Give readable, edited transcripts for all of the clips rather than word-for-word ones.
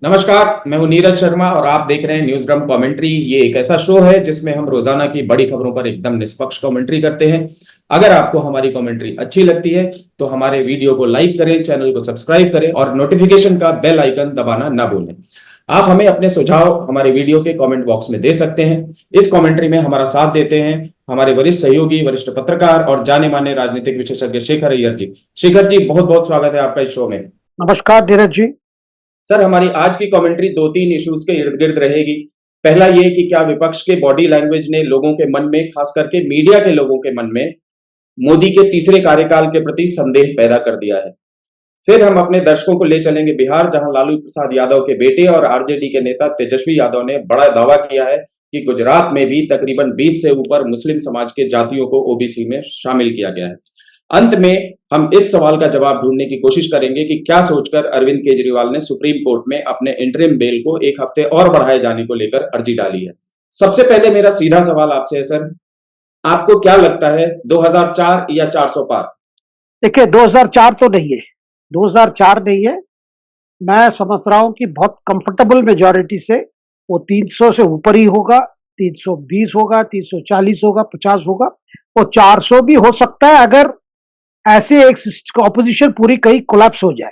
नमस्कार, मैं हूं नीरज शर्मा और आप देख रहे हैं न्यूज ड्रम कमेंट्री। ये एक ऐसा शो है जिसमें हम रोजाना की बड़ी खबरों पर एकदम निष्पक्ष कमेंट्री करते हैं। अगर आपको हमारी कमेंट्री अच्छी लगती है तो हमारे वीडियो को लाइक करें, चैनल को सब्सक्राइब करें और नोटिफिकेशन का बेल आइकन दबाना ना भूलें। आप हमें अपने सुझाव हमारे वीडियो के कमेंट बॉक्स में दे सकते हैं। इस कमेंट्री में हमारा साथ देते हैं हमारे वरिष्ठ सहयोगी, वरिष्ठ पत्रकार और जाने माने राजनीतिक विशेषज्ञ शेखर अय्यर जी। शेखर जी, बहुत बहुत स्वागत है आपका इस शो में। नमस्कार नीरज जी। सर, हमारी आज की कमेंट्री दो तीन इश्यूज के इर्द गिर्द रहेगी। पहला ये कि क्या विपक्ष के बॉडी लैंग्वेज ने लोगों के मन में, खास करके मीडिया के लोगों के मन में, मोदी के तीसरे कार्यकाल के प्रति संदेह पैदा कर दिया है। फिर हम अपने दर्शकों को ले चलेंगे बिहार, जहां लालू प्रसाद यादव के बेटे और आरजेडी के नेता तेजस्वी यादव ने बड़ा दावा किया है कि गुजरात में भी तकरीबन 20 से ऊपर मुस्लिम समाज के जातियों को ओबीसी में शामिल किया गया है। अंत में हम इस सवाल का जवाब ढूंढने की कोशिश करेंगे कि क्या सोचकर अरविंद केजरीवाल ने सुप्रीम कोर्ट में अपने इंटरिम बेल को एक हफ्ते और बढ़ाए जाने को लेकर अर्जी डाली है। सबसे पहले मेरा सीधा सवाल आपसे है सर, आपको क्या लगता है, 2004 या 400 पार? देखिए 2004 तो नहीं है, 2004 नहीं है। मैं समझ रहा हूँ कि बहुत कंफर्टेबल मेजॉरिटी से वो 300 से ऊपर ही होगा, 320 होगा, 340 होगा, 50 होगा, वो 400 भी हो सकता है अगर ऐसे एक ऑपोजिशन पूरी कहीं कोलैप्स हो जाए।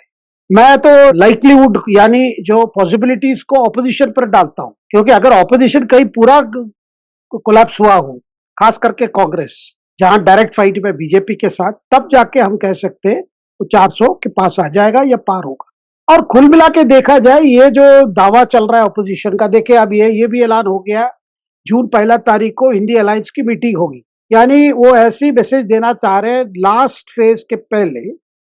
मैं तो लाइकलीहुड यानी जो पॉसिबिलिटीज को ऑपोजिशन पर डालता हूँ, क्योंकि अगर ऑपोजिशन कहीं पूरा कोलैप्स हुआ हो, खास करके कांग्रेस जहां डायरेक्ट फाइट में बीजेपी के साथ, तब जाके हम कह सकते हैं वो 400 के पास आ जाएगा या पार होगा। और कुल मिला के देखा जाए, ये जो दावा चल रहा है ऑपोजिशन का, देखिए अब ये भी ऐलान हो गया, जून 1 तारीख को हिंदी अलायंस की मीटिंग होगी। यानी वो ऐसी मैसेज देना चाह रहे हैं लास्ट फेज के पहले,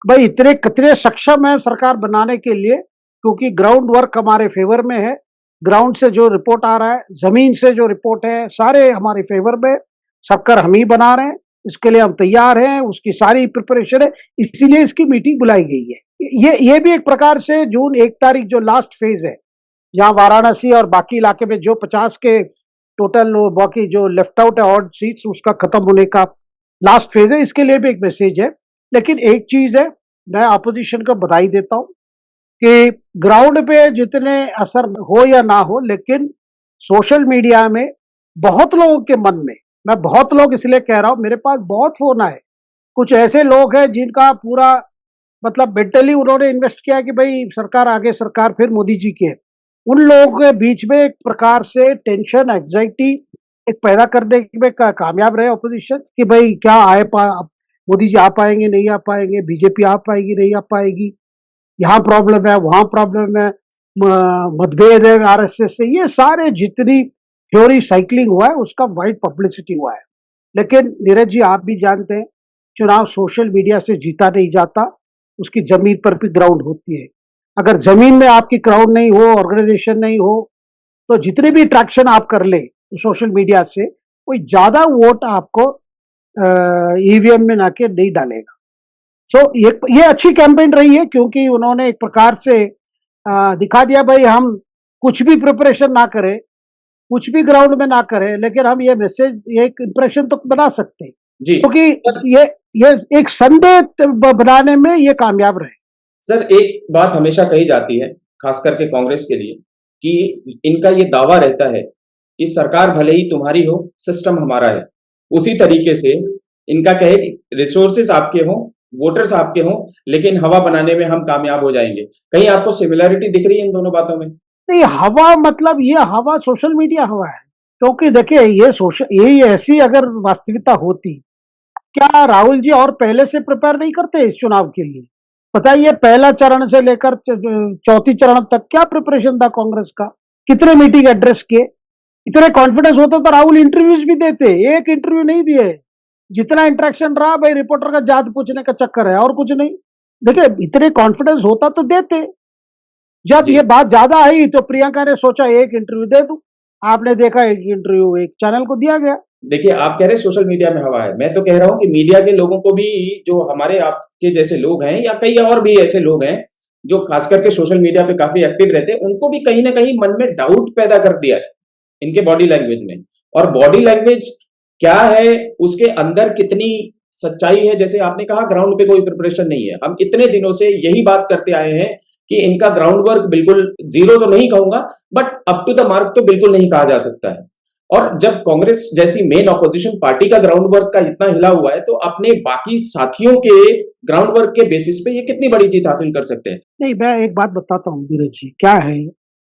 भाई इतने कितने सक्षम है सरकार बनाने के लिए, क्योंकि ग्राउंड वर्क हमारे फेवर में है। ग्राउंड से जो रिपोर्ट आ रहा है, जमीन से जो रिपोर्ट है, सारे हमारे फेवर में, सबकर हम ही बना रहे हैं, इसके लिए हम तैयार हैं, उसकी सारी प्रिपरेशन है, इसीलिए इसकी मीटिंग बुलाई गई है। ये भी एक प्रकार से जून 1 तारीख जो लास्ट फेज है, जहां वाराणसी और बाकी इलाके में जो 50 के टोटल बाकी जो लेफ्ट आउट है ऑड सीट्स, उसका खत्म होने का लास्ट फेज है, इसके लिए भी एक मैसेज है। लेकिन एक चीज है, मैं अपोजिशन को बधाई देता हूं कि ग्राउंड पे जितने असर हो या ना हो, लेकिन सोशल मीडिया में बहुत लोगों के मन में, मैं बहुत लोग इसलिए कह रहा हूं, मेरे पास बहुत फोन आए, कुछ ऐसे लोग हैं जिनका पूरा मतलब मेंटली उन्होंने इन्वेस्ट किया कि भाई सरकार आगे, सरकार फिर मोदी जी की है। उन लोगों के बीच में एक प्रकार से टेंशन, एंग्जाइटी एक पैदा करने में कामयाब रहे ऑपोजिशन कि भाई क्या मोदी जी आ पाएंगे, नहीं आ पाएंगे, बीजेपी आ पाएगी, नहीं आ पाएगी, यहाँ प्रॉब्लम है, वहां प्रॉब्लम है, मतभेद है आरएसएस से, ये सारे जितनी थ्योरी साइकिलिंग हुआ है उसका वाइड पब्लिसिटी हुआ है। लेकिन नीरज जी, आप भी जानते हैं, चुनाव सोशल मीडिया से जीता नहीं जाता, उसकी जमीन पर भी ग्राउंड होती है। अगर जमीन में आपकी क्राउड नहीं हो, ऑर्गेनाइजेशन नहीं हो, तो जितने भी ट्रैक्शन आप कर ले सोशल मीडिया से, कोई ज्यादा वोट आपको ईवीएम में ना के नहीं डालेगा। सो ये अच्छी कैंपेन रही है, क्योंकि उन्होंने एक प्रकार से दिखा दिया भाई हम कुछ भी प्रिपरेशन ना करें, कुछ भी ग्राउंड में ना करें, लेकिन हम ये मैसेज, ये एक इंप्रेशन तो बना सकते हैं, जी क्योंकि ये एक संदेह बनाने में ये कामयाब रहे। सर, एक बात हमेशा कही जाती है, खास करके कांग्रेस के लिए, कि इनका ये दावा रहता है कि सरकार भले ही तुम्हारी हो, सिस्टम हमारा है। उसी तरीके से इनका कहे कि रिसोर्सेज आपके हों, वोटर्स आपके हों, लेकिन हवा बनाने में हम कामयाब हो जाएंगे। कहीं आपको सिमिलैरिटी दिख रही है इन दोनों बातों में? नहीं, हवा मतलब ये हवा सोशल मीडिया हवा है, क्योंकि देखिए ये सोशल, यही ऐसी अगर वास्तविकता होती, क्या राहुल जी और पहले से प्रिपेयर नहीं करते इस चुनाव के लिए? बताइए, पहला चरण से लेकर चौथी चरण तक क्या प्रिपरेशन था कांग्रेस का, कितने मीटिंग एड्रेस किए, इतने कॉन्फिडेंस होता तो राहुल इंटरव्यूज भी देते, एक इंटरव्यू नहीं दिए। जितना इंटरेक्शन रहा भाई, रिपोर्टर का जात पूछने का चक्कर है और कुछ नहीं। देखिए इतने कॉन्फिडेंस होता तो देते। जब जी ये बात ज्यादा आई तो प्रियंका ने सोचा एक इंटरव्यू दे दूं, आपने देखा एक इंटरव्यू एक चैनल को दिया गया। देखिए, आप कह रहे हैं सोशल मीडिया में हवा है, मैं तो कह रहा हूं कि मीडिया के लोगों को भी, जो हमारे आपके जैसे लोग हैं या कई और भी ऐसे लोग हैं जो खास करके सोशल मीडिया पे काफी एक्टिव रहते हैं, उनको भी कहीं ना कहीं मन में डाउट पैदा कर दिया है इनके बॉडी लैंग्वेज में। और बॉडी लैंग्वेज क्या है, उसके अंदर कितनी सच्चाई है, जैसे आपने कहा ग्राउंड पे कोई प्रिपरेशन नहीं है। हम इतने दिनों से यही बात करते आए हैं कि इनका ग्राउंड वर्क बिल्कुल जीरो तो नहीं कहूंगा, but up to the mark तो बिल्कुल नहीं कहा जा सकता है। और जब कांग्रेस जैसी मेन ऑपोजिशन पार्टी का ग्राउंड वर्क का इतना हिला हुआ है, तो अपने बाकी साथियों के ग्राउंड वर्क के बेसिस पे ये कितनी बड़ी जीत हासिल कर सकते हैं? नहीं, मैं एक बात बताता हूँ धीरज जी, क्या है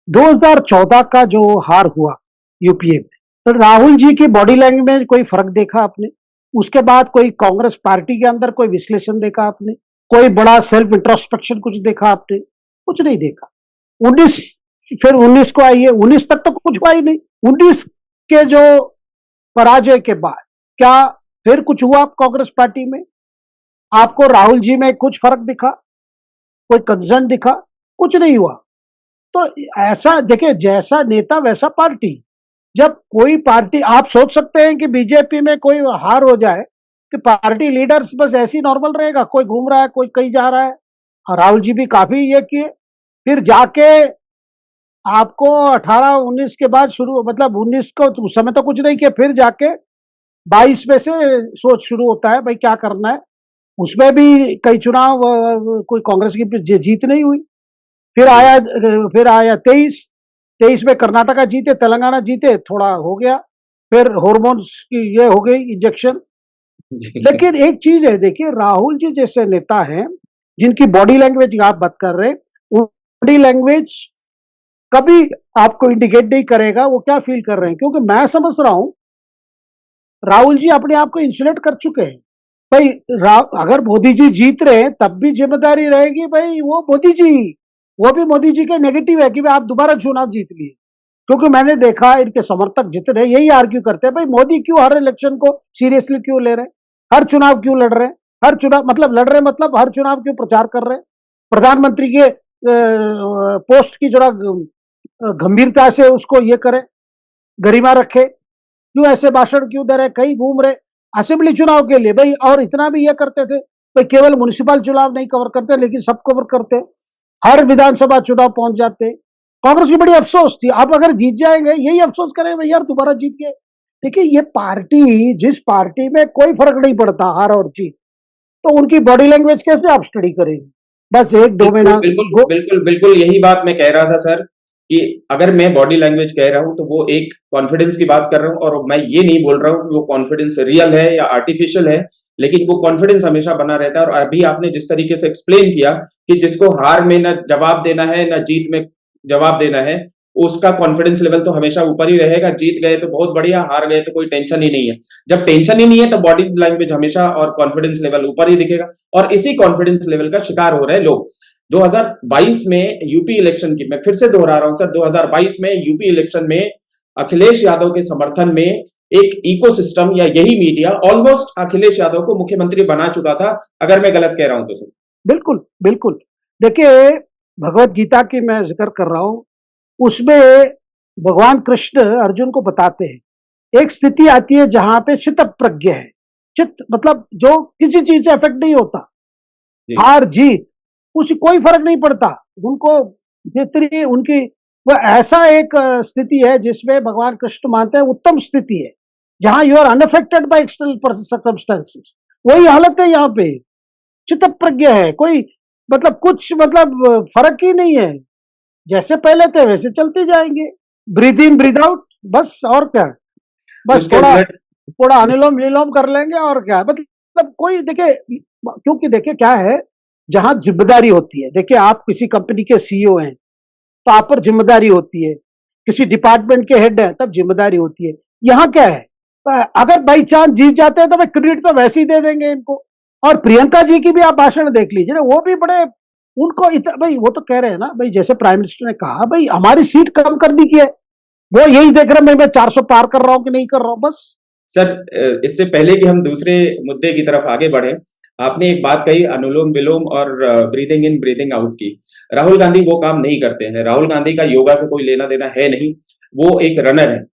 2014 का जो हार हुआ यूपीए में, तो राहुल जी की बॉडी लैंग्वेज में कोई फर्क देखा आपने? उसके बाद कोई कांग्रेस पार्टी के अंदर कोई विश्लेषण देखा आपने? कोई बड़ा सेल्फ इंट्रोस्पेक्शन कुछ देखा आपने? कुछ नहीं देखा। 19, फिर 19 को आइए, 19 तक तो कुछ हुआ ही नहीं। 19 के जो पराजय के बाद क्या फिर कुछ हुआ कांग्रेस पार्टी में? आपको राहुल जी में कुछ फर्क दिखा? कोई कंसर्न दिखा? कुछ नहीं हुआ। तो ऐसा देखिए, जैसा नेता वैसा पार्टी। जब कोई पार्टी, आप सोच सकते हैं कि बीजेपी में कोई हार हो जाए कि पार्टी लीडर्स बस ऐसे ही नॉर्मल रहेगा, कोई घूम रहा है, कोई कहीं जा रहा है। और राहुल जी भी काफी ये किए, फिर जाके आपको 18-19 के बाद शुरू, मतलब 19 को तो उस समय तो कुछ नहीं किया, फिर जाके 22 में से सोच शुरू होता है भाई क्या करना है। उसमें भी कई चुनाव कोई कांग्रेस की जीत नहीं हुई। फिर आया 23 में कर्नाटका जीते, तेलंगाना जीते, थोड़ा हो गया, फिर हॉर्मोन्स की ये हो गई इंजेक्शन। लेकिन एक चीज है, देखिए राहुल जी जैसे नेता हैं जिनकी बॉडी लैंग्वेज की आप बात कर रहे हैं, बॉडी लैंग्वेज कभी आपको इंडिकेट नहीं करेगा वो क्या फील कर रहे हैं, क्योंकि मैं समझ रहा हूं राहुल जी अपने आप को इंसुलेट कर चुके हैं। भाई अगर मोदी जी जीत रहे हैं तब भी जिम्मेदारी रहेगी भाई वो भी मोदी जी के नेगेटिव है कि भाई आप दोबारा चुनाव जीत लिए। क्योंकि मैंने देखा इनके समर्थक जितने यही आर्ग्यू करते हैं, भाई मोदी क्यों हर इलेक्शन को सीरियसली क्यों ले रहे हैं, हर चुनाव क्यों लड़ रहे हैं, हर चुनाव मतलब लड़ रहे मतलब हर चुनाव क्यों प्रचार कर रहे हैं, प्रधानमंत्री के पोस्ट की जरा गंभीरता से उसको ये करें, गरिमा रखे, क्यों ऐसे भाषण क्यों दे रहे, कहीं घूम रहे असेंबली चुनाव के लिए भाई। और इतना भी ये करते थे भाई केवल म्युनिसिपल चुनाव नहीं कवर करते लेकिन सब कवर करते, हर विधानसभा चुनाव पहुंच जाते। कांग्रेस की बड़ी अफसोस थी, अब अगर जीत जाएंगे यही अफसोस करें भाई यार दोबारा जीत गए। देखिए ये पार्टी, जिस पार्टी में कोई फर्क नहीं पड़ता हार और जीत, तो उनकी बॉडी लैंग्वेज कैसे आप स्टडी करेंगे? बस एक दो बिल्कुल महीना बिल्कुल बिल्कुल बिल्कुल यही बात मैं कह रहा था सर, कि अगर मैं बॉडी लैंग्वेज कह रहा हूं तो वो एक कॉन्फिडेंस की बात कर रहा हूं, और मैं ये नहीं बोल रहा हूं कि वो कॉन्फिडेंस रियल है या आर्टिफिशियल है, लेकिन वो कॉन्फिडेंस हमेशा बना रहता है। और अभी आपने जिस तरीके से एक्सप्लेन किया कि जिसको हार में न जवाब देना है न जीत में जवाब देना है, उसका कॉन्फिडेंस लेवल तो हमेशा ऊपर ही रहेगा। जीत गए तो बहुत बढ़िया, हार गए तो कोई टेंशन ही नहीं है। जब टेंशन ही नहीं है तो बॉडी लैंग्वेज हमेशा और कॉन्फिडेंस लेवल ऊपर ही दिखेगा, और इसी कॉन्फिडेंस लेवल का शिकार हो रहे हैं लोग। 2022 में यूपी इलेक्शन की मैं फिर से दोहरा रहा हूं सर, 2022 में यूपी इलेक्शन में अखिलेश यादव के समर्थन में एक इकोसिस्टम या यही मीडिया ऑलमोस्ट अखिलेश यादव को मुख्यमंत्री बना चुका था, अगर मैं गलत कह रहा हूं तो सर। बिल्कुल बिल्कुल। देखिए भगवत गीता की मैं जिक्र कर रहा हूं, उसमें भगवान कृष्ण अर्जुन को बताते हैं एक स्थिति आती है जहां पे चित्त प्रज्ञ है, चित्त मतलब जो किसी चीज से अफेक्ट नहीं होता, हार जीत उसे कोई फर्क नहीं पड़ता उनको, जितनी उनकी वो ऐसा एक स्थिति है जिसमें भगवान कृष्ण मानते हैं उत्तम स्थिति है, जहां you are unaffected by external circumstances. वही हालत है यहाँ पे, चित्त प्रज्ञ है, कोई मतलब कुछ मतलब फर्क ही नहीं है, जैसे पहले थे वैसे चलते जाएंगे, ब्रीथ इन ब्रीथ आउट, बस और क्या, बस उसके थोड़ा उलट थोड़ा अनुलोम विलोम कर लेंगे और क्या, मतलब कोई देखिए, क्योंकि देखिए क्या है, जहां जिम्मेदारी होती है, देखिए आप किसी कंपनी के सीईओ हैं तो आप पर जिम्मेदारी होती है, किसी डिपार्टमेंट के हेड है तब जिम्मेदारी होती है। यहाँ क्या है, अगर बाई चांस जीत जाते हैं तो भाई क्रेडिट तो वैसे ही दे देंगे इनको। और प्रियंका जी की भी आप भाषण देख लीजिए ना, वो भी बड़े उनको भाई वो तो कह रहे हैं ना भाई, जैसे प्राइम मिनिस्टर ने कहा भाई हमारी सीट कम करनी की है, वो यही देख रहे मैं 400 पार कर रहा हूं कि नहीं कर रहा हूं बस। सर, इससे पहले कि हम दूसरे मुद्दे की तरफ आगे बढ़े, आपने एक बात कही अनुलोम विलोम और ब्रीदिंग इन ब्रीदिंग आउट की। राहुल गांधी वो काम नहीं करते हैं। राहुल गांधी का योगा से कोई लेना देना है नहीं। वो एक रनर है,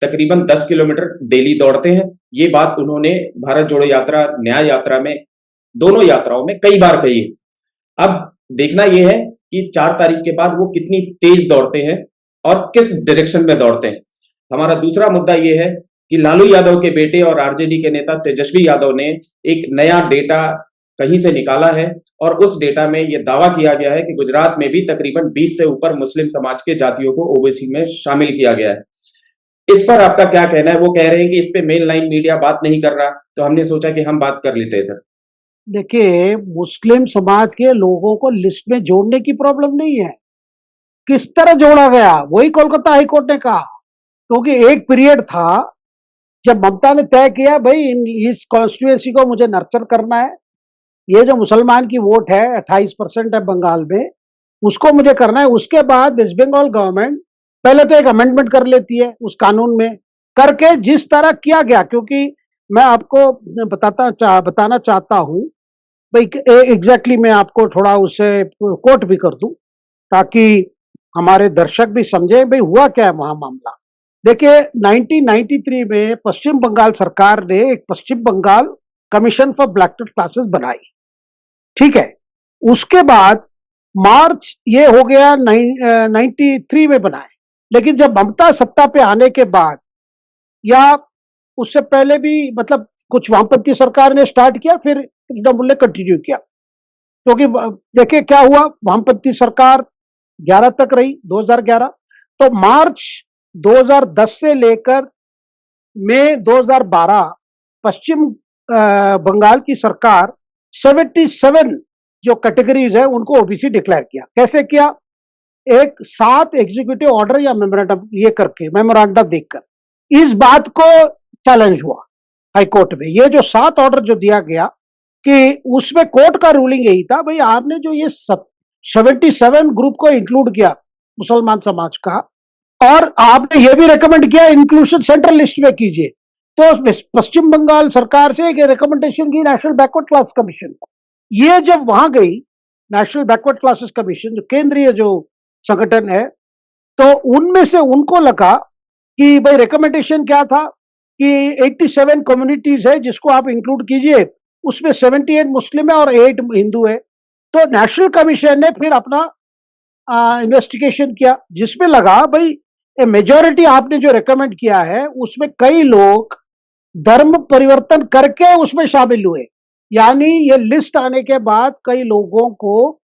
तकरीबन 10 किलोमीटर डेली दौड़ते हैं। ये बात उन्होंने भारत जोड़ो यात्रा, न्याय यात्रा में, दोनों यात्राओं में कई बार कही है। अब देखना यह है कि 4 तारीख के बाद वो कितनी तेज दौड़ते हैं और किस डायरेक्शन में दौड़ते हैं। हमारा दूसरा मुद्दा यह है कि लालू यादव के बेटे और आरजेडी के नेता तेजस्वी यादव ने एक नया डेटा कहीं से निकाला है और उस डेटा में यह दावा किया गया है कि गुजरात में भी तकरीबन 20 से ऊपर मुस्लिम समाज के जातियों को ओबीसी में शामिल किया गया है। इस पर आपका क्या कहना है? वो कह रहे हैं कि इस पे मेन लाइन मीडिया बात नहीं कर रहा, तो हमने सोचा कि हम बात कर लेते हैं सर। देखिए, मुस्लिम समाज के लोगों को लिस्ट में जोड़ने की प्रॉब्लम नहीं है। किस तरह जोड़ा गया, वही कोलकाता हाई कोर्ट ने कहा। क्योंकि एक पीरियड था जब ममता ने तय किया भाई इस कॉन्स्टिट्यूएंसी को मुझे नर्चर करना है, ये जो मुसलमान की वोट है 28% है बंगाल में, उसको मुझे करना है। उसके बाद वेस्ट बंगाल गवर्नमेंट पहले तो एक अमेंडमेंट कर लेती है उस कानून में, करके जिस तरह किया गया, क्योंकि मैं आपको बताना चाहता हूं भाई, एग्जैक्टली मैं आपको थोड़ा उसे कोट भी कर दूं ताकि हमारे दर्शक भी समझे भाई हुआ क्या है वहां मामला। देखिए, 1993 में पश्चिम बंगाल सरकार ने एक Paschim Bengal commission for backward classes बनाई, ठीक है। उसके बाद मार्च ये हो गया 93 में बनाए, लेकिन जब ममता सत्ता पे आने के बाद या उससे पहले भी मतलब कुछ वामपंथी सरकार ने स्टार्ट किया, फिर तृणमूल ने कंटिन्यू किया। क्योंकि देखिए क्या हुआ, वामपंथी सरकार 11 तक रही, 2011, तो मार्च 2010 से लेकर मई 2012 पश्चिम बंगाल की सरकार 77 जो कैटेगरीज है उनको ओबीसी डिक्लेयर किया। कैसे किया? एक 7 एग्जीक्यूटिव ऑर्डर या मेमोरेंडम ये करके, मेमोरेंडम देखकर इस बात को चैलेंज हुआ हाई कोर्ट में। ये जो 7 ऑर्डर जो दिया गया कि उसमें कोर्ट का रूलिंग यही था भाई, आपने जो ये 77 ग्रुप को इंक्लूड किया मुसलमान समाज का, और आपने ये भी रेकमेंड किया इंक्लूशन सेंट्रल लिस्ट में कीजिए, तो पश्चिम बंगाल सरकार से एक रिकमेंडेशन की नेशनल बैकवर्ड क्लास कमीशन को। ये जब वहां गई नेशनल बैकवर्ड क्लासेस कमीशन, जो केंद्रीय जो संगठन है, तो उनमें से उनको लगा कि भाई रिकमेंडेशन क्या था कि 87 कम्युनिटीज है जिसको आप इंक्लूड कीजिए, उसमें 78 मुस्लिम है और 8 हिंदू है। तो नेशनल कमीशन ने फिर अपना इन्वेस्टिगेशन किया, जिसमें लगा भाई मेजॉरिटी आपने जो रेकमेंड किया है उसमें कई लोग धर्म परिवर्तन करके उसमें शामिल हुए, यानी ये लिस्ट आने के बाद कई लोगों को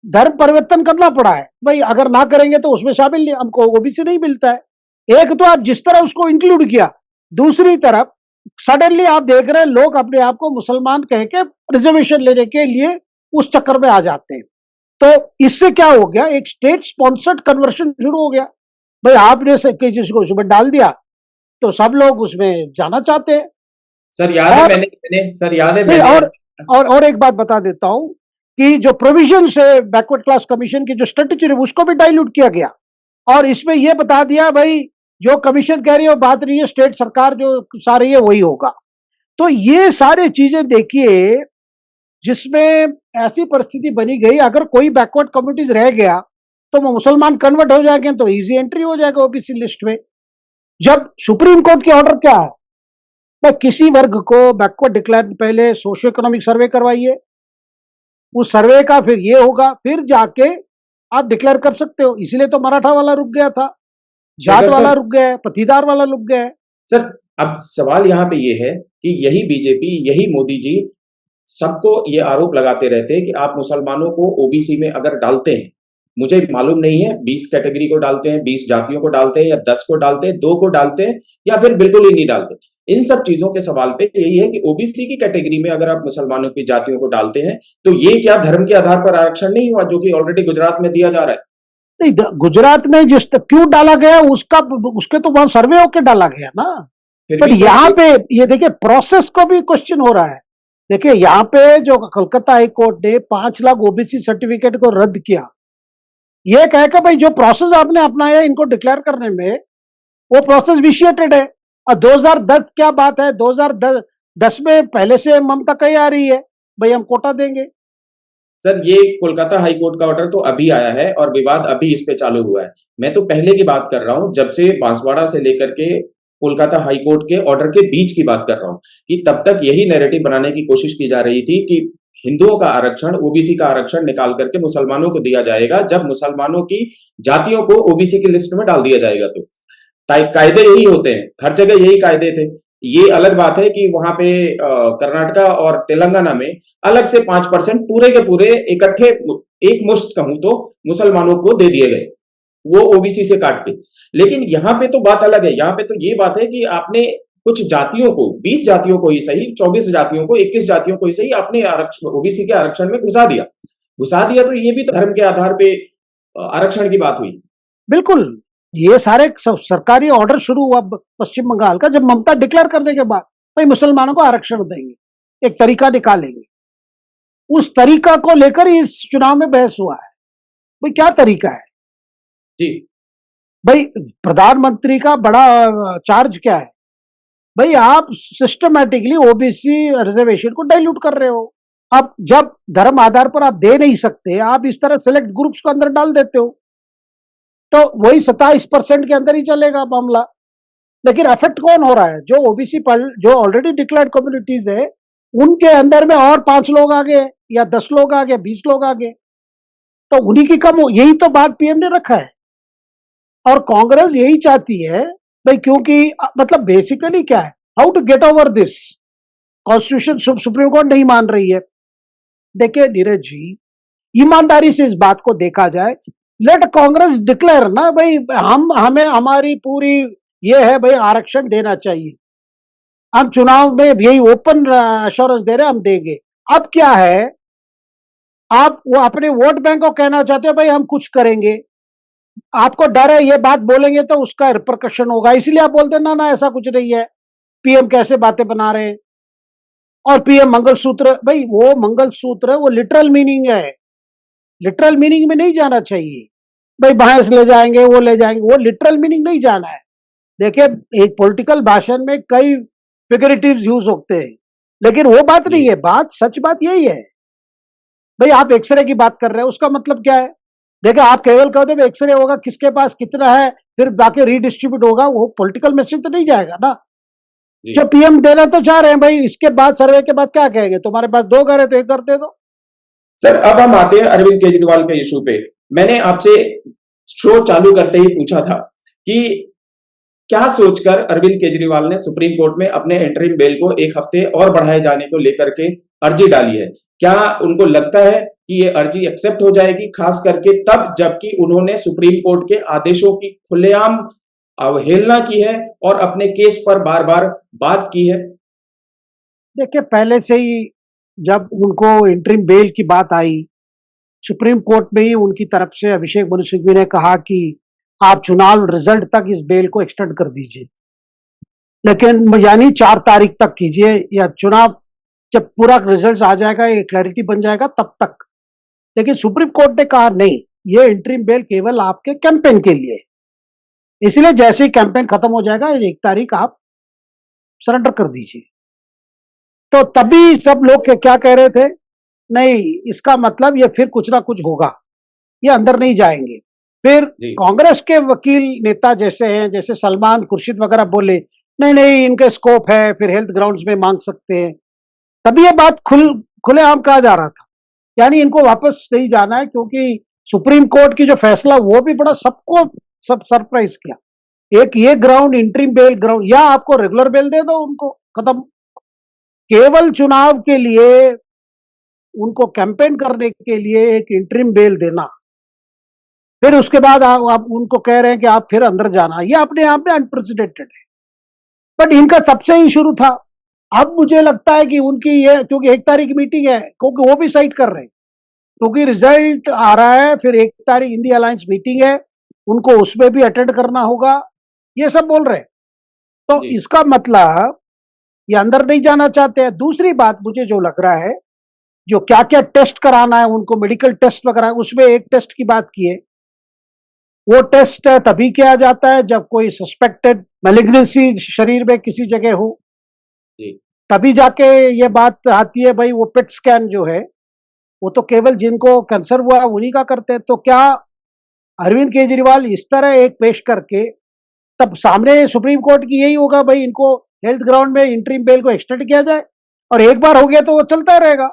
धर्म परिवर्तन करना पड़ा है। भाई अगर ना करेंगे तो उसमें शामिल नहीं, हमको ओबीसी नहीं मिलता है। एक तो आप जिस तरह उसको इंक्लूड किया, दूसरी तरफ सडनली आप देख रहे हैं लोग अपने आप को मुसलमान कह के रिजर्वेशन लेने के लिए उस चक्कर में आ जाते हैं। तो इससे क्या हो गया, एक स्टेट स्पॉन्सर्ड कन्वर्शन शुरू हो गया। भाई आपने किसी को उसमें डाल दिया तो सब लोग उसमें जाना चाहते हैं। सर याद है मैंने और एक बात बता देता हूं कि जो प्रोविजन है बैकवर्ड क्लास कमीशन की जो स्ट्रेटेजी है उसको भी डाइल्यूट किया गया, और इसमें यह बता दिया भाई जो कमीशन कह रही है वो बात नहीं है, स्टेट सरकार जो सा रही है वही होगा। तो ये सारी चीजें देखिए, जिसमें ऐसी परिस्थिति बनी गई, अगर कोई बैकवर्ड कम्युनिटीज रह गया तो वो मुसलमान कन्वर्ट हो जाएंगे तो इजी एंट्री हो जाएगा ओबीसी लिस्ट में। जब सुप्रीम कोर्ट की ऑर्डर क्या है, भाई किसी वर्ग को बैकवर्ड डिक्लेयर पहले सोशियो इकोनॉमिक सर्वे करवाइए, उस सर्वे का फिर ये होगा, फिर जाके आप डिक्लेयर कर सकते हो। इसलिए तो मराठा वाला रुक गया था, जाट वाला रुक गया है, पटीदार वाला रुक गया है। सर अब सवाल यहाँ पे ये है कि यही बीजेपी, यही मोदी जी सबको ये आरोप लगाते रहते हैं कि आप मुसलमानों को ओबीसी में अगर डालते हैं, मुझे मालूम नहीं है 20 कैटेगरी को डालते हैं, 20 जातियों को डालते हैं, या 10 को डालते हैं, 2 को डालते हैं, या फिर बिल्कुल ही नहीं डालते। इन सब चीजों के सवाल पे यही है कि ओबीसी की कैटेगरी में अगर आप मुसलमानों की जातियों को डालते हैं तो ये क्या धर्म के आधार पर आरक्षण नहीं हुआ जो कि ऑलरेडी गुजरात में दिया जा रहा है? नहीं, गुजरात में जिस क्यों डाला गया उसके तो वहां सर्वे होके डाला गया ना। बट यहाँ पे ये देखिए प्रोसेस को भी क्वेश्चन हो रहा है। देखिए यहाँ पे जो कलकत्ता हाई कोर्ट ने 5 लाख ओबीसी सर्टिफिकेट को रद्द किया, ये कहकर भाई जो प्रोसेस आपने अपनाया इनको डिक्लेयर करने में, वो प्रोसेस विशिएटेड है। और 2010 क्या बात है, 2010 में पहले से ममता कही आ रही है भाई हम कोटा देंगे। सर ये कोलकाता हाई कोर्ट का ऑर्डर तो अभी आया है और विवाद अभी इस पे चालू हुआ है। मैं तो पहले की बात कर रहा हूं, जब से बांसवाड़ा से लेकर के कोलकाता हाई कोर्ट के ऑर्डर के बीच की बात कर रहा हूं कि तब तक यही नैरेटिव बनाने की कोशिश की जा रही थी कि हिंदुओं का आरक्षण, ओबीसी का आरक्षण निकाल करके मुसलमानों को दिया जाएगा जब मुसलमानों की जातियों को ओबीसी की लिस्ट में डाल दिया जाएगा। तो कायदे यही होते हैं, हर जगह यही कायदे थे। ये अलग बात है कि वहां पे कर्नाटका और तेलंगाना में अलग से 5% पूरे के पूरे इकट्ठे एक मुश्त कहूं तो मुसलमानों को दे दिए गए, वो ओबीसी से काट के। लेकिन यहाँ पे तो बात अलग है, यहाँ पे तो ये बात है कि आपने कुछ जातियों को, 20 जातियों को ही सही, 24 जातियों को, 21 जातियों को ही सही, आपने आरक्षण, ओबीसी के आरक्षण में घुसा दिया तो ये भी तो धर्म के आधार पे आरक्षण की बात हुई। बिल्कुल, ये सारे सरकारी ऑर्डर शुरू हुआ पश्चिम बंगाल का, जब ममता डिक्लेयर करने के बाद भाई मुसलमानों को आरक्षण देंगे, एक तरीका निकालेंगे। उस तरीका को लेकर इस चुनाव में बहस हुआ है। भाई क्या तरीका है? जी। भाई प्रधानमंत्री का बड़ा चार्ज क्या है? भाई आप सिस्टमैटिकली ओबीसी रिजर्वेशन को डाइल्यूट कर रहे हो। अब जब धर्म आधार पर आप दे नहीं सकते, आप इस तरह सेलेक्ट ग्रुप्स को अंदर डाल देते हो, तो वही 27% के अंदर ही चलेगा मामला। लेकिन अफेक्ट कौन हो रहा है? जो ओबीसी जो ऑलरेडी डिक्लेयर्ड कम्युनिटीज है, उनके अंदर में और 5 लोग आ गए, या 10 लोग आ गए, 20 लोग आ गए, तो उन्हीं की कम हो। यही तो बात पीएम ने रखा है, और कांग्रेस यही चाहती है भाई, क्योंकि मतलब बेसिकली क्या है, how to get over this. Constitution supreme court नहीं मान रही है। देखिए नीरज जी, ईमानदारी से इस बात को देखा जाए, लेट कांग्रेस डिक्लेयर ना भाई, हमें हमारी पूरी ये है भाई, आरक्षण देना चाहिए, हम चुनाव में यही ओपन अश्योरेंस दे रहे हैं, हम देंगे। अब क्या है, आप वो अपने वोट बैंक को कहना चाहते हो भाई हम कुछ करेंगे, आपको डर है ये बात बोलेंगे तो उसका रिपरकशन होगा, इसलिए आप बोलते ना ना ऐसा कुछ नहीं है, पीएम कैसे बातें बना रहे हैं। और पीएम मंगलसूत्र, भाई वो मंगलसूत्र वो लिटरल मीनिंग है, लिटरल मीनिंग में नहीं जाना चाहिए। भाई भैंस ले जाएंगे, वो ले जाएंगे, वो लिटरल मीनिंग नहीं जाना है। देखिए एक पॉलिटिकल भाषण में कई फिगरेटिव्स यूज होते हैं, लेकिन वो बात नहीं है, बात सच बात यही है। भाई आप एक्सरे की बात कर रहे हो, उसका मतलब क्या है? देखिए आप केवल कह दो एक्सरे होगा, किसके पास कितना है, फिर बाकी रीडिस्ट्रीब्यूट होगा, वो पॉलिटिकल मैसेज तो नहीं जाएगा ना। जो पीएम देना तो चाह रहे हैं भाई, इसके बाद सर्वे के बाद क्या कहेंगे, तुम्हारे पास 2 घर है तो 1 घर दे दो। सर अब हम आते हैं अरविंद केजरीवाल के इशू पे। मैंने आपसे शो चालू करते ही पूछा था कि क्या सोचकर अरविंद केजरीवाल ने सुप्रीम कोर्ट में अपने इंटरिम बेल को 1 हफ्ते और बढ़ाए जाने को लेकर के अर्जी डाली है। क्या उनको लगता है कि ये अर्जी एक्सेप्ट हो जाएगी, खास करके तब जबकि उन्होंने सुप्रीम कोर्ट के आदेशों की खुलेआम अवहेलना की है और अपने केस पर बार बार बात की है? देखिए पहले से ही जब उनको इंटरिम बेल की बात आई, सुप्रीम कोर्ट में ही उनकी तरफ से अभिषेक मनु सिंघवी ने कहा कि आप चुनाव रिजल्ट तक इस बेल को एक्सटेंड कर दीजिए, लेकिन यानी 4 तारीख तक कीजिए, या चुनाव जब पूरा रिजल्ट आ जाएगा, ये क्लैरिटी बन जाएगा तब तक। लेकिन सुप्रीम कोर्ट ने कहा नहीं, ये इंटरिम बेल केवल आपके कैंपेन के लिए, इसलिए जैसे ही कैंपेन खत्म हो जाएगा 1 तारीख आप सरेंडर कर दीजिए। तो तभी सब लोग क्या कह रहे थे, नहीं इसका मतलब ये फिर कुछ ना कुछ होगा, ये अंदर नहीं जाएंगे। फिर कांग्रेस के वकील नेता जैसे हैं, जैसे सलमान खुर्शीद वगैरह बोले नहीं नहीं इनके स्कोप है, फिर हेल्थ ग्राउंड्स में मांग सकते हैं। तभी ये बात खुलेआम कहा जा रहा था, यानी इनको वापस नहीं जाना है, क्योंकि सुप्रीम कोर्ट की जो फैसला वो भी बड़ा सबको सब सरप्राइज किया। एक ये ग्राउंड इंटरिम बेल ग्राउंड, या आपको रेगुलर बेल दे दो उनको, खत्म। केवल चुनाव के लिए उनको कैंपेन करने के लिए एक इंटरिम बेल देना, फिर उसके बाद आप उनको कह रहे हैं कि आप फिर अंदर जाना, ये अपने आप में अनप्रेसिडेंटेड है। बट इनका तब से ही शुरू था। अब मुझे लगता है कि उनकी ये, क्योंकि 1 तारीख मीटिंग है, क्योंकि वो भी साइड कर रहे हैं, क्योंकि रिजल्ट आ रहा है, फिर 1 तारीख इंडिया अलायंस मीटिंग है, उनको उसमें भी अटेंड करना होगा, ये सब बोल रहे हैं। तो इसका मतलब ये अंदर नहीं जाना चाहते हैं। दूसरी बात मुझे जो लग रहा है, जो क्या क्या टेस्ट कराना है उनको, मेडिकल टेस्ट वगैरह, उसमें एक टेस्ट की बात की है, वो टेस्ट तभी किया जाता है जब कोई सस्पेक्टेड मैलिग्नेंसी शरीर में किसी जगह हो, तभी जाके ये बात आती है। भाई वो पेट स्कैन जो है वो तो केवल जिनको कैंसर हुआ उन्हीं का करते हैं। तो क्या अरविंद केजरीवाल इस तरह एक पेश करके तब सामने सुप्रीम कोर्ट की यही होगा, भाई इनको हेल्थ ग्राउंड में इंटरिम बेल को एक्सटेंड किया जाए, और एक बार हो गया तो वो चलता रहेगा,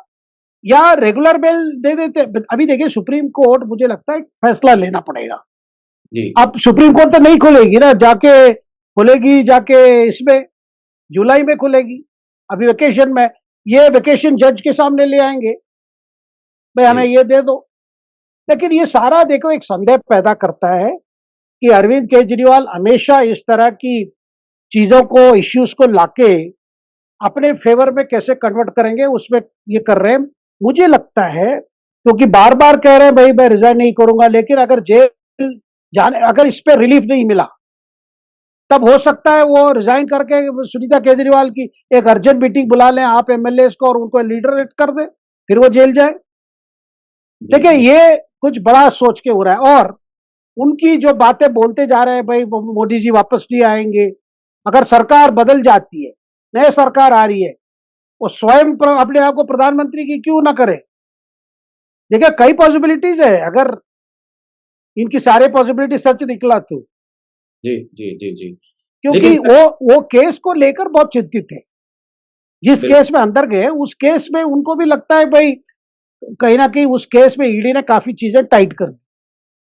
या रेगुलर बेल दे देते। अभी देखिए सुप्रीम कोर्ट, मुझे लगता है फैसला लेना पड़ेगा। अब सुप्रीम कोर्ट तो नहीं खोलेगी ना, जाके खोलेगी जाके इसमें जुलाई में खुलेगी, अभी वेकेशन में। ये वेकेशन जज के सामने ले आएंगे, भाई हमें ये दे दो। लेकिन ये सारा देखो एक संदेह पैदा करता है कि अरविंद केजरीवाल हमेशा इस तरह की चीजों को, इश्यूज को लाके अपने फेवर में कैसे कन्वर्ट करेंगे, उसमें ये कर रहे हैं। मुझे लगता है क्योंकि बार बार कह रहे हैं भाई मैं रिजाइन नहीं करूंगा, लेकिन अगर जेल जाने, अगर इस पे रिलीफ नहीं मिला, तब हो सकता है वो रिजाइन करके सुनीता केजरीवाल की एक अर्जेंट मीटिंग बुला लें आप एमएलए को और उनको लीडर कर दें, फिर वो जेल जाए। देखिए ये कुछ बड़ा सोच के हो रहा है। और उनकी जो बातें बोलते जा रहे हैं, भाई मोदी जी वापस नहीं आएंगे, अगर सरकार बदल जाती है, नई सरकार आ रही है, वो स्वयं अपने आप को प्रधानमंत्री की क्यों ना करे। देखिए कई पॉसिबिलिटीज है, अगर इनकी सारे पॉसिबिलिटी सच निकला तो। जी जी जी जी। क्योंकि लेकिन वो केस को लेकर बहुत चिंतित है, जिस बिल्कुल। केस में अंदर गए उस केस में उनको भी लगता है भाई कहीं ना कहीं उस केस में ईडी ने काफी चीजें टाइट कर दी।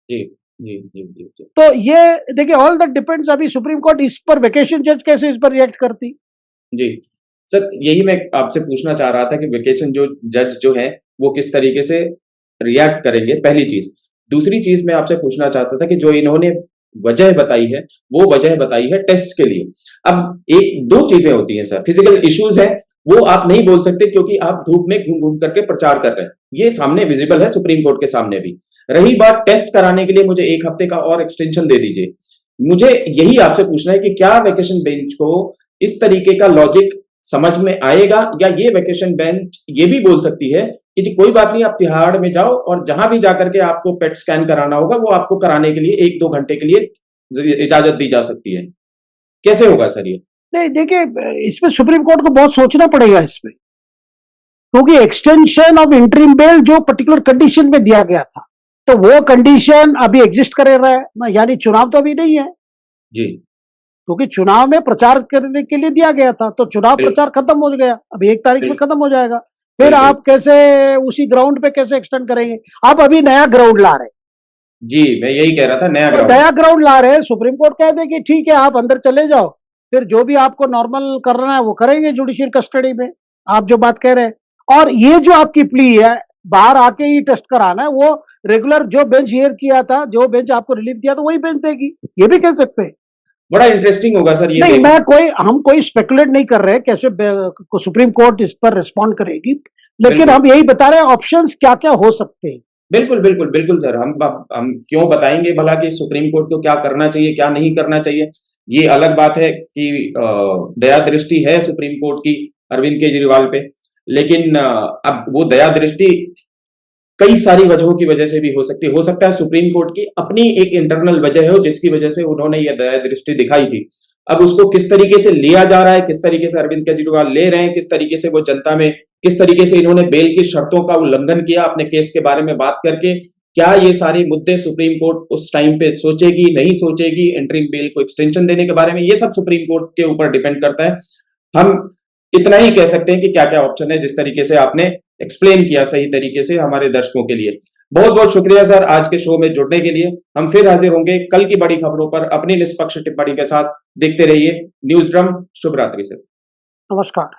जी जी जी जी जी तो ये देखिए ऑल दैट डिपेंड्स, अभी सुप्रीम कोर्ट इस पर, वेकेशन जज कैसे इस पर रिएक्ट करती। जी सर, यही मैं आपसे पूछना चाह रहा था कि वेकेशन जो जज जो है वो किस तरीके से रिएक्ट करेंगे, पहली चीज। दूसरी चीज मैं आपसे पूछना चाहता था कि जो इन्होंने वजह बताई है, वो वजह बताई है टेस्ट के लिए। अब एक दो चीजें होती हैं सर, फिजिकल इश्यूज है वो आप नहीं बोल सकते क्योंकि आप धूप में घूम घूम करके प्रचार कर रहे हैं, ये सामने विजिबल है सुप्रीम कोर्ट के सामने भी। रही बात टेस्ट कराने के लिए, मुझे 1 हफ्ते का और एक्सटेंशन दे दीजिए। मुझे यही आपसे पूछना है कि क्या वेकेशन बेंच को इस तरीके का लॉजिक समझ में आएगा, या ये वेकेशन बेंच ये भी बोल सकती है कि जी कोई बात नहीं, आप तिहाड़ में जाओ और जहां भी जाकर के आपको पेट स्कैन कराना होगा वो आपको कराने के लिए 1-2 घंटे के लिए इजाजत दी जा सकती है। कैसे होगा सर ये? नहीं देखिए, इसमें सुप्रीम कोर्ट को बहुत सोचना पड़ेगा इसमें, क्योंकि एक्सटेंशन ऑफ इंटरिम बेल जो पर्टिकुलर कंडीशन में दिया गया था, तो वो कंडीशन अभी एग्जिस्ट कर रहा है ना, यानी चुनाव तो अभी नहीं है, जी क्योंकि चुनाव में प्रचार करने के लिए दिया गया था, तो चुनाव बिल, प्रचार खत्म हो गया, अभी 1 तारीख में बिल, खत्म हो जाएगा। फिर बिल्कुल। आप कैसे उसी ग्राउंड पे कैसे एक्सटेंड करेंगे। आप अभी नया ग्राउंड ला रहे हैं, जी मैं यही कह रहा था, नया तो ग्राउंड। नया ग्राउंड ला रहे हैं, सुप्रीम कोर्ट कह दे कि ठीक है आप अंदर चले जाओ, फिर जो भी आपको नॉर्मल करना है वो करेंगे जुडिशियल कस्टडी में, आप जो बात कह रहे हैं। और ये जो आपकी प्ली है बाहर आके ही टेस्ट कराना है, वो रेगुलर जो बेंच हियर किया था, जो बेंच आपको रिलीफ दिया था वही बेंच देगी, ये भी कह सकते हैं। बड़ा इंटरेस्टिंग होगा सर ये नहीं, देखना। हम कोई स्पेकुलेट नहीं कर रहे कैसे सुप्रीम कोर्ट इस पर रिस्पॉन्ड करेगी, लेकिन बिल्कुल हम यही बता रहे हैं ऑप्शंस क्या क्या हो सकते हैं। बिल्कुल बिल्कुल बिल्कुल सर, हम क्यों बताएंगे भला कि सुप्रीम कोर्ट को क्या करना चाहिए क्या नहीं करना चाहिए। ये अलग बात है कि दया दृष्टि है सुप्रीम कोर्ट की अरविंद केजरीवाल पे, लेकिन अब वो दया दृष्टि कई सारी वजहों की वजह से भी हो सकता है सुप्रीम कोर्ट की अपनी एक इंटरनल वजह हो जिसकी वजह से उन्होंने ये दया दृष्टि दिखाई थी। अब उसको किस तरीके से लिया जा रहा है, किस तरीके से अरविंद केजरीवाल ले रहे हैं, किस तरीके से वो जनता में, किस तरीके से इन्होंने बेल की शर्तों का उल्लंघन किया अपने केस के बारे में बात करके, क्या ये सारे मुद्दे सुप्रीम कोर्ट उस टाइम पे सोचेगी नहीं सोचेगी, इंटरिम बेल को एक्सटेंशन देने के बारे में, ये सब सुप्रीम कोर्ट के ऊपर डिपेंड करता है। हम इतना ही कह सकते हैं कि क्या क्या ऑप्शन है, जिस तरीके से आपने एक्सप्लेन किया सही तरीके से हमारे दर्शकों के लिए। बहुत बहुत शुक्रिया सर आज के शो में जुड़ने के लिए। हम फिर हाजिर होंगे कल की बड़ी खबरों पर अपनी निष्पक्ष टिप्पणी के साथ। देखते रहिए न्यूज ड्रम। शुभ रात्रि सर। नमस्कार।